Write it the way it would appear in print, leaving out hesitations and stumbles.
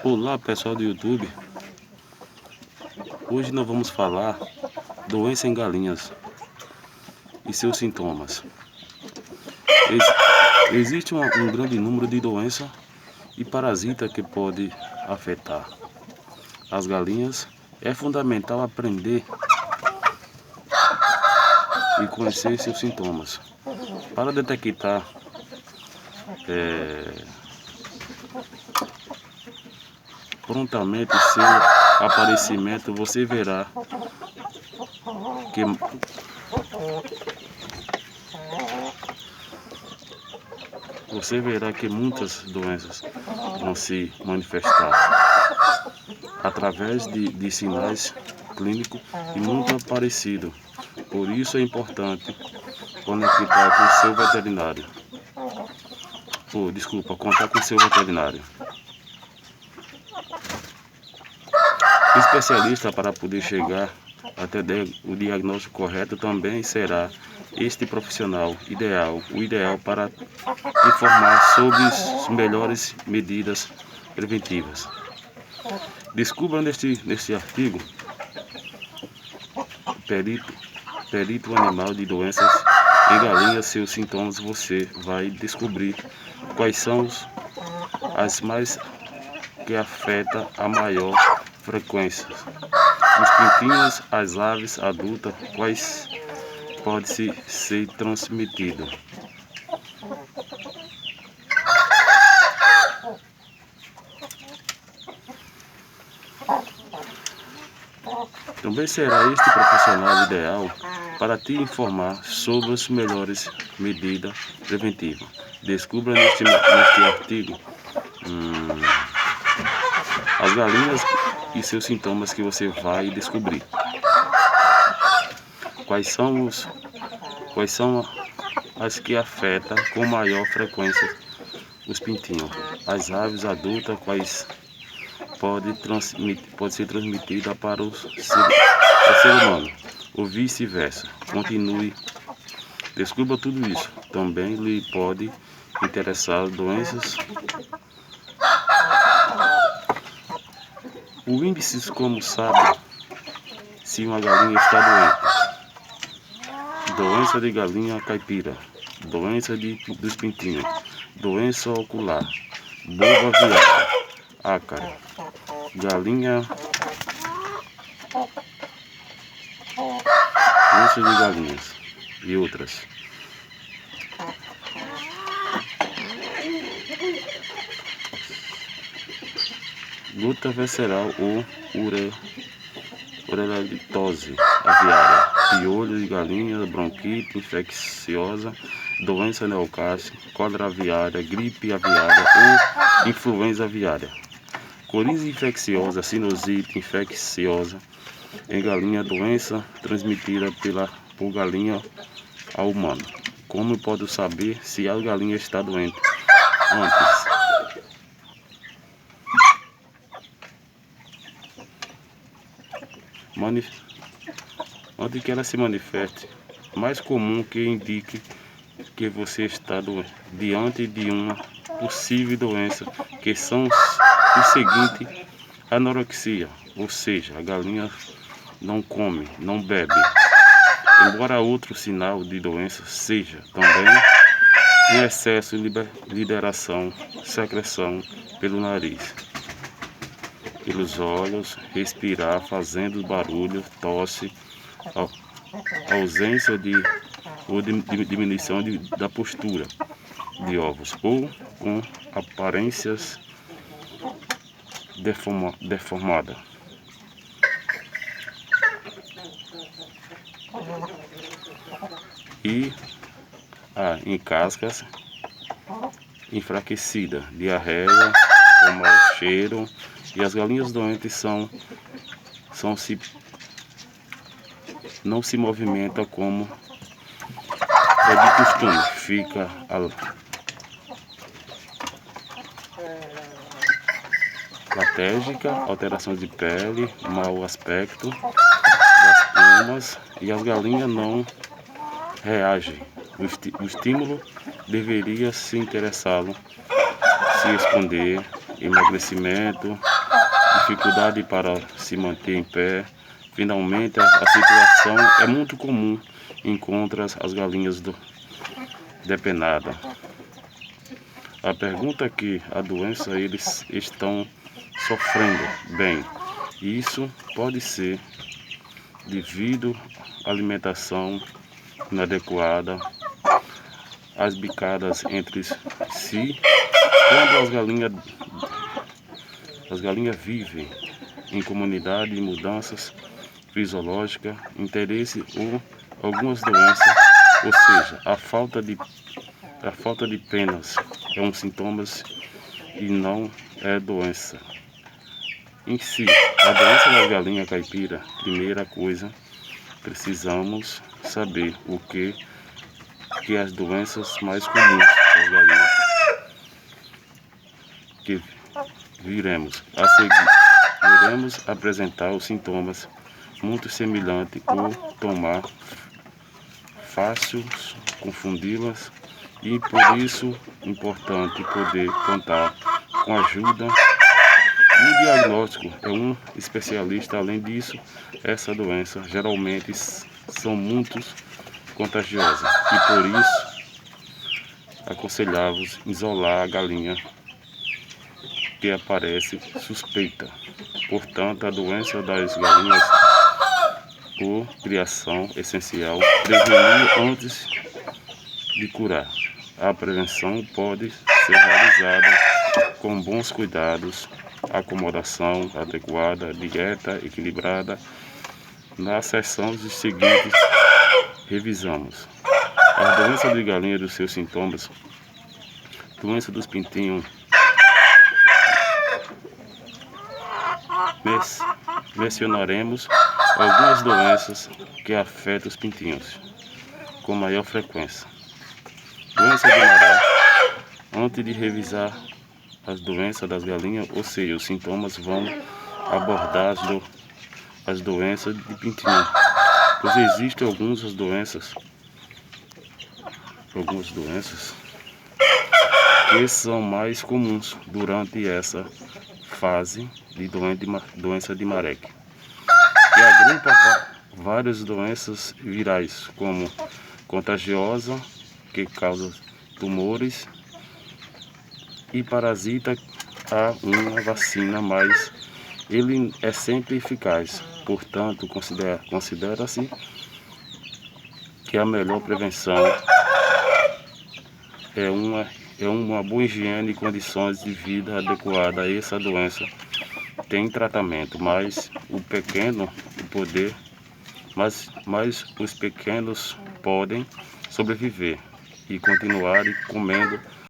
Olá pessoal do YouTube, hoje nós vamos falar doença em galinhas e seus sintomas. Existe um grande número de doenças e parasitas que pode afetar as galinhas. É fundamental aprender e conhecer seus sintomas para detectar prontamente seu aparecimento. Você verá que muitas doenças vão se manifestar através de sinais clínicos e muito parecidos. Por isso é importante conectar com seu veterinário. Contar com seu veterinário especialista para poder chegar até o diagnóstico correto. Também será este profissional o ideal para informar sobre as melhores medidas preventivas. Descubra neste artigo perito animal de doenças em galinhas, seus sintomas. Você vai descobrir quais são as mais que afetam a maior frequência. Os pintinhos, as aves adultas, quais pode ser transmitido. Também será este profissional ideal para te informar sobre as melhores medidas preventivas. Descubra neste artigo as galinhas e seus sintomas que você vai descobrir. Quais são as que afetam com maior frequência os pintinhos. As aves adultas, quais pode ser transmitida para o ser humano, ou vice-versa. Continue. Descubra tudo isso. Também lhe pode interessar doenças. O índice, como sabe se uma galinha está doente. Doença de galinha caipira, doença dos pintinhos, doença ocular, boba aviária, ácara, galinha, doença de galinhas e outras. Gota visceral ou urelitose aviária, piolho de galinha, bronquite infecciosa, doença neocásia, cólera aviária, gripe aviária ou influenza aviária, coriza infecciosa, sinusite infecciosa em galinha, doença transmitida por galinha ao humano. Como pode saber se a galinha está doente? Antes que ela se manifeste, mais comum que indique que você está diante de uma possível doença, que são os seguintes: anorexia, ou seja, a galinha não come, não bebe. Embora outro sinal de doença seja também um excesso de liberação, secreção pelo nariz, pelos olhos, respirar fazendo barulho, tosse, ausência ou diminuição da postura de ovos, ou com aparências deformadas. E em cascas enfraquecida, diarreia, com mau cheiro. E as galinhas doentes não se movimentam como é de costume, fica latégica, alteração de pele, mau aspecto das plumas, e as galinhas não reagem. O estímulo deveria se interessá-lo, se esconder, emagrecimento, dificuldade para se manter em pé. Finalmente, a situação é muito comum encontra as galinhas depenadas. A pergunta é que a doença eles estão sofrendo bem. Isso pode ser devido à alimentação inadequada, as bicadas entre si, quando as galinhas vivem em comunidade, mudanças fisiológicas, interesse ou algumas doenças, ou seja, a falta de penas é um sintoma e não é doença em si. A doença da galinha caipira, primeira coisa, precisamos saber o que as doenças mais comuns das galinhas que viremos a seguir. Iremos apresentar os sintomas muito semelhantes ou tomar fácil confundi-las e por isso importante poder contar com a ajuda e diagnóstico é um especialista. Além disso, essa doença geralmente são muito contagiosas e por isso aconselhamos isolar a galinha que aparece suspeita. Portanto, a doença das galinhas por criação essencial prevenir antes de curar. A prevenção pode ser realizada com bons cuidados, acomodação adequada, dieta equilibrada. Nas sessões seguintes, revisamos a doença de galinha e dos seus sintomas. Doença dos pintinhos. Mencionaremos algumas doenças que afetam os pintinhos com maior frequência. Doença de maré. Antes de revisar as doenças das galinhas, ou seja, os sintomas, vão abordar as doenças de pintinho, pois existem algumas doenças que são mais comuns durante essa fase de doença de Marek, que agrupa várias doenças virais, como contagiosa, que causa tumores, e parasita. Há uma vacina, mas ele é sempre eficaz. Portanto, considera-se que a melhor prevenção é uma boa higiene e condições de vida adequadas a essa doença. Tem tratamento, mas os pequenos podem sobreviver e continuar comendo